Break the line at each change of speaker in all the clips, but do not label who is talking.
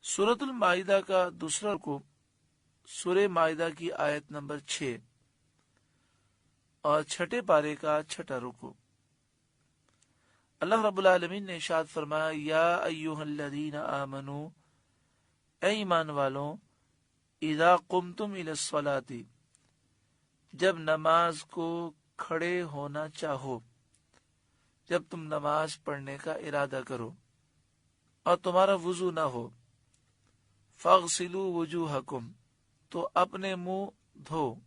सूरत माइदा का दूसरा रुकू सूरह माइदा की आयत नंबर 6 और छठे पारे का छठा रुकू। अल्लाह रब्बुल आलमीन ने इरशाद फरमाया, या अय्युहल्लज़ीना आमनू, ए ईमान वालों, इज़ा कुमतुम इलस्सलाती, जब नमाज को खड़े होना चाहो, जब तुम नमाज पढ़ने का इरादा करो और तुम्हारा वुजू ना हो, फगसिलू वुजूहकुम, तो अपने मुंह धो,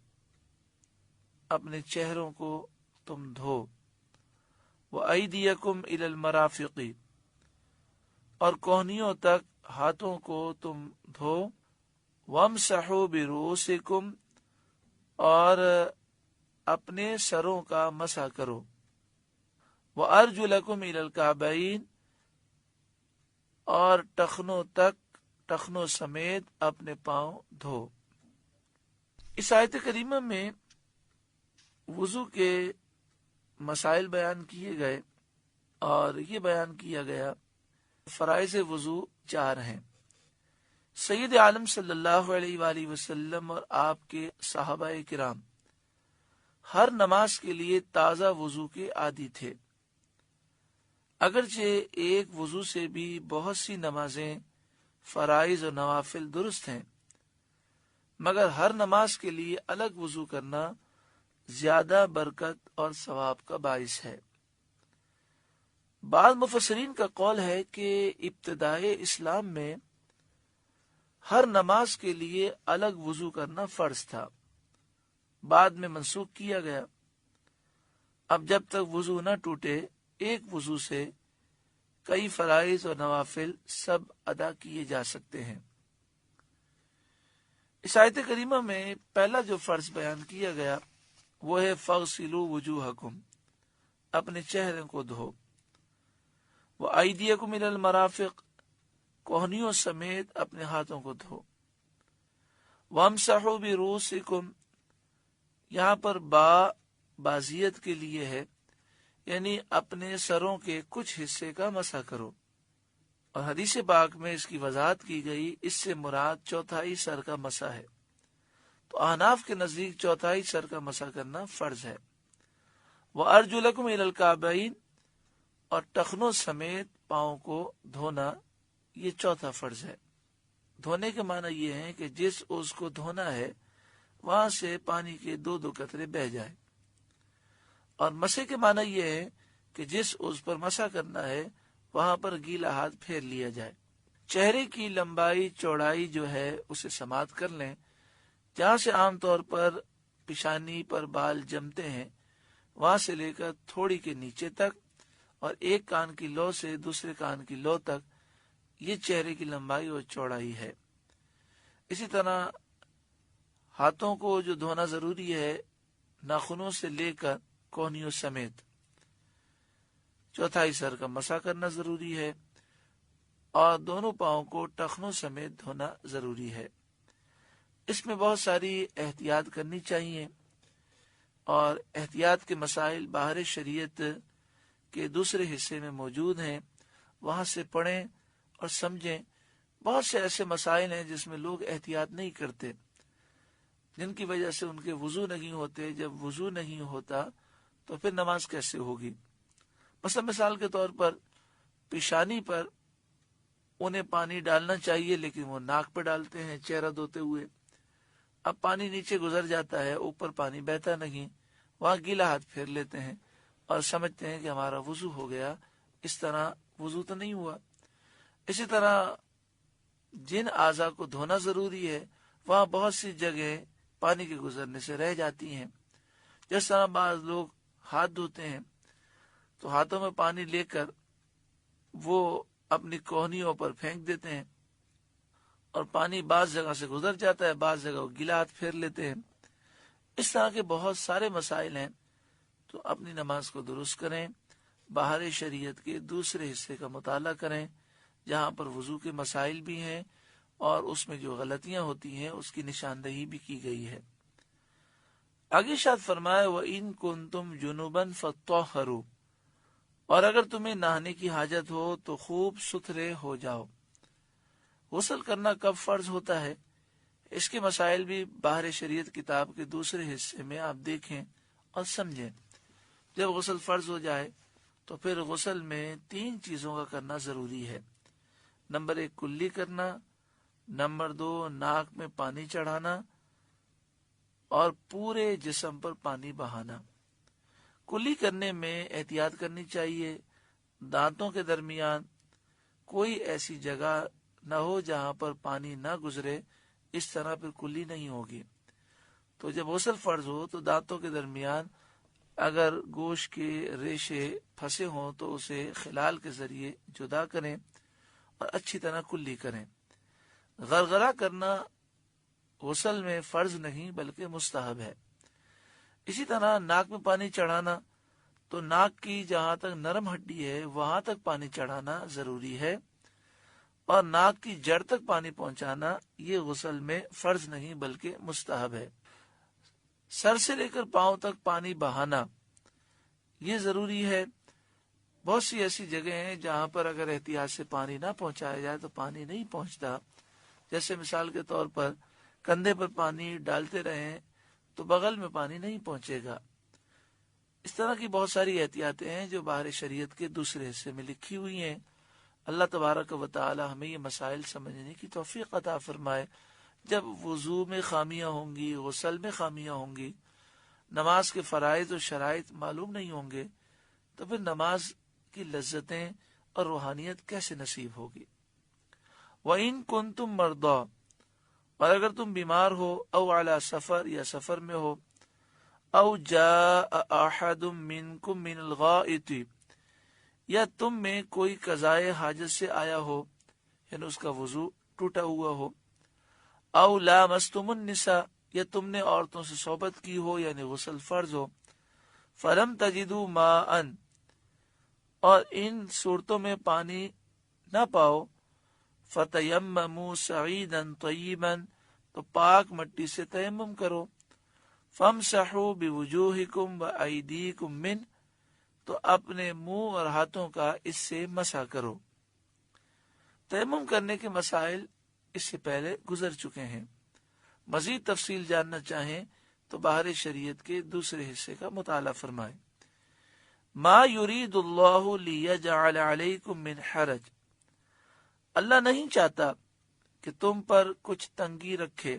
अपने चेहरों को तुम धो, व अयदियकुम इलल मराफिकी, और कोहनियों तक हाथों को तुम धो, वमसहू बिरूसिकुम, और अपने सरों का मसा करो, व अर्जुलकुम इलल काबैन, और टखनों समेत अपने पांव धो। इस आयत करीमा में वुजू के मसाइल बयान किए गए और ये बयान किया गया फराइज़ वुजू 4 हैं। सैयद आलम सल्लल्लाहु अलैहि वसल्लम और आपके सहाबाए किराम हर नमाज के लिए ताज़ा वुजू के आदी थे। अगरचे एक वुजू से भी बहुत सी नमाजें फराइज और नवाफिल दुरुस्त हैं, मगर हर नमाज के लिए अलग वुजू करना ज्यादा बरकत और सवाब का बाइस है। बाद मुफस्सिरीन का कौल है कि इब्तिदाए इस्लाम में हर नमाज के लिए अलग वुजू करना फर्ज था, बाद में मनसूख किया गया। अब जब तक वुजू न टूटे, एक वुजू से कई फराइज और नवाफिल सब अदा किए जा सकते हैं। इस आयत करीमा में पहला जो फर्ज बयान किया गया वो है फगसिलू वुजूहकुम, अपने चेहरे को धो, व अयदियकुम इलल मराफिक, कोहनियों समेत अपने हाथों को धो, वमसहू बिरूसिकुम, यहाँ पर बाजियत के लिए है, यानी अपने सरों के कुछ हिस्से का मसा करो। और हदीस पाक में इसकी वजाहत की गई, इससे मुराद चौथाई सर का मसा है। तो अहनाफ के नजदीक चौथाई सर का मसा करना फर्ज है। वह अर्जुलकुम इलल काबैन, और टखनों समेत पांव को धोना, ये चौथा फर्ज है। धोने के माना ये है कि जिस उसको धोना है वहां से पानी के 2-2 कतरे बह जाए, और मसे के माना यह है कि जिस उस पर मसा करना है वहां पर गीला हाथ फेर लिया जाए। चेहरे की लंबाई चौड़ाई जो है उसे समात कर लें, जहां से आमतौर पर पिशानी पर बाल जमते हैं वहां से लेकर थोड़ी के नीचे तक, और एक कान की लौ से दूसरे कान की लौ तक, ये चेहरे की लंबाई और चौड़ाई है। इसी तरह हाथों को जो धोना जरूरी है, नाखूनों से लेकर कोहनियों समेत, चौथाई सर का मसा करना जरूरी है, और दोनों पांव को टखनों समेत धोना जरूरी है। इसमें बहुत सारी एहतियात करनी चाहिए, और एहतियात के मसाइल बाहर शरीयत के दूसरे हिस्से में मौजूद हैं, वहां से पढ़ें और समझें। बहुत से ऐसे मसाइल हैं जिसमें लोग एहतियात नहीं करते, जिनकी वजह से उनके वुजू नहीं होते। जब वुजू नहीं होता तो फिर नमाज कैसे होगी। मिसाल के तौर पर पेशानी पर उन्हें पानी डालना चाहिए, लेकिन वो नाक पे डालते हैं चेहरा धोते हुए। अब पानी नीचे गुजर जाता है, ऊपर पानी बहता नहीं, वहां गीला हाथ फेर लेते हैं और समझते हैं कि हमारा वुजू हो गया। इस तरह वुजू तो नहीं हुआ। इसी तरह जिन आज़ा को धोना जरूरी है वहां बहुत सी जगह पानी के गुजरने से रह जाती हैं। जिस तरह बाज लोग हाथ धोते हैं तो हाथों में पानी लेकर वो अपनी कोहनियों पर फेंक देते हैं, और पानी बाज जगह से गुजर जाता है, बाज जगह गीला हाथ फेर लेते हैं। इस तरह के बहुत सारे मसाइल हैं। तो अपनी नमाज को दुरुस्त करें, बाहर शरीयत के दूसरे हिस्से का मुताला करें जहां पर वुजू के मसाइल भी हैं और उसमें जो गलतियां होती हैं उसकी निशानदही भी की गई है। आगे शायद फरमाया, व इन कुंतुम जुनुबन फत्तहरू, और अगर तुम्हें नहाने की हाजत हो तो खूब सुथरे हो जाओ। غسل کرنا کب فرض ہوتا ہے، اس کے مسائل بھی باہر شریعت کتاب کے دوسرے حصے میں آپ دیکھیں اور سمجھیں۔ جب غسل فرض ہو جائے تو پھر غسل میں 3 چیزوں کا کرنا ضروری ہے۔ نمبر 1 کلی کرنا، نمبر 2 ناک میں پانی چڑھانا، اور پورے جسم پر پانی بہانا۔ کلی کرنے میں احتیاط کرنی چاہیے، دانتوں کے درمیان کوئی ایسی جگہ نہ ہو جہاں پر پانی نہ گزرے، اس طرح پھر کلی نہیں ہوگی۔ تو جب غسل فرض ہو تو دانتوں کے درمیان اگر گوشت کے ریشے پھنسے ہوں تو اسے خلال کے ذریعے جدا کریں اور اچھی طرح کلی کریں۔ غرغرہ کرنا غسل میں فرض نہیں بلکہ مستحب ہے۔ اسی طرح ناک میں پانی چڑھانا، تو ناک کی جہاں تک نرم ہڈی ہے وہاں تک پانی چڑھانا ضروری ہے، اور ناک کی جڑ تک پانی پہنچانا یہ غسل میں فرض نہیں بلکہ مستحب ہے۔ سر سے لے کر پاؤں تک پانی بہانا یہ ضروری ہے۔ بہت سی ایسی جگہ ہیں جہاں پر اگر احتیاط سے پانی نہ پہنچایا جائے تو پانی نہیں پہنچتا، جیسے مثال کے طور پر کندھے پر پانی ڈالتے رہیں تو بغل میں پانی نہیں پہنچے گا۔ اس طرح کی بہت ساری احتیاطیں ہیں جو باہر شریعت کے دوسرے حصے میں لکھی ہوئی ہیں۔ اللہ تبارک و تعالی ہمیں یہ مسائل سمجھنے کی توفیق عطا فرمائے۔ جب وضو میں خامیاں ہوں گی، غسل میں خامیاں ہوں گی، نماز کے فرائض و شرائط معلوم نہیں ہوں گے، تو پھر نماز کی لذتیں اور روحانیت کیسے نصیب ہوگی۔ وَإِن كُنتُم مَرْضَىٰ، اور اگر تم بیمار ہو، او علی سفر، یا سفر میں ہو، او جاء احد منکم من الغائط، یا تم میں کوئی قضائے حاجت سے آیا ہو، یعنی اس کا وضو ٹوٹا ہوا ہو، او لامستم النساء، یا تم نے عورتوں سے صحبت کی ہو یعنی غسل فرض ہو، فلم تجدوا ماء، اور ان صورتوں میں پانی نہ پاؤ، فتیمموا صعیدا طیبا، تو پاک مٹی سے تیمم کرو، فامسحوا بوجوہکم وایدیکم منہ، تو اپنے منہ اور ہاتھوں کا اس سے مسح کرو۔ تیمم کرنے کے مسائل اس سے پہلے گزر چکے ہیں۔ مزید تفصیل جاننا چاہیں تو باہر شریعت کے دوسرے حصے کا مطالعہ فرمائیں۔ ما یرید اللہ لیجعل علیکم من حرج، اللہ نہیں چاہتا کہ تم پر کچھ تنگی رکھے،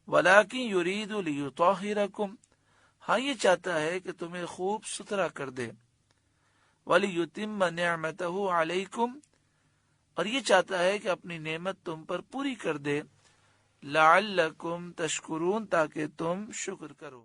ولیکن یرید لیطہرکم، ہاں یہ چاہتا ہے کہ تمہیں خوب ستھرا کر دے، ولیتم نعمتہ علیکم، اور یہ چاہتا ہے کہ اپنی نعمت تم پر پوری کر دے، لعلکم تشکرون، تاکہ تم شکر کرو۔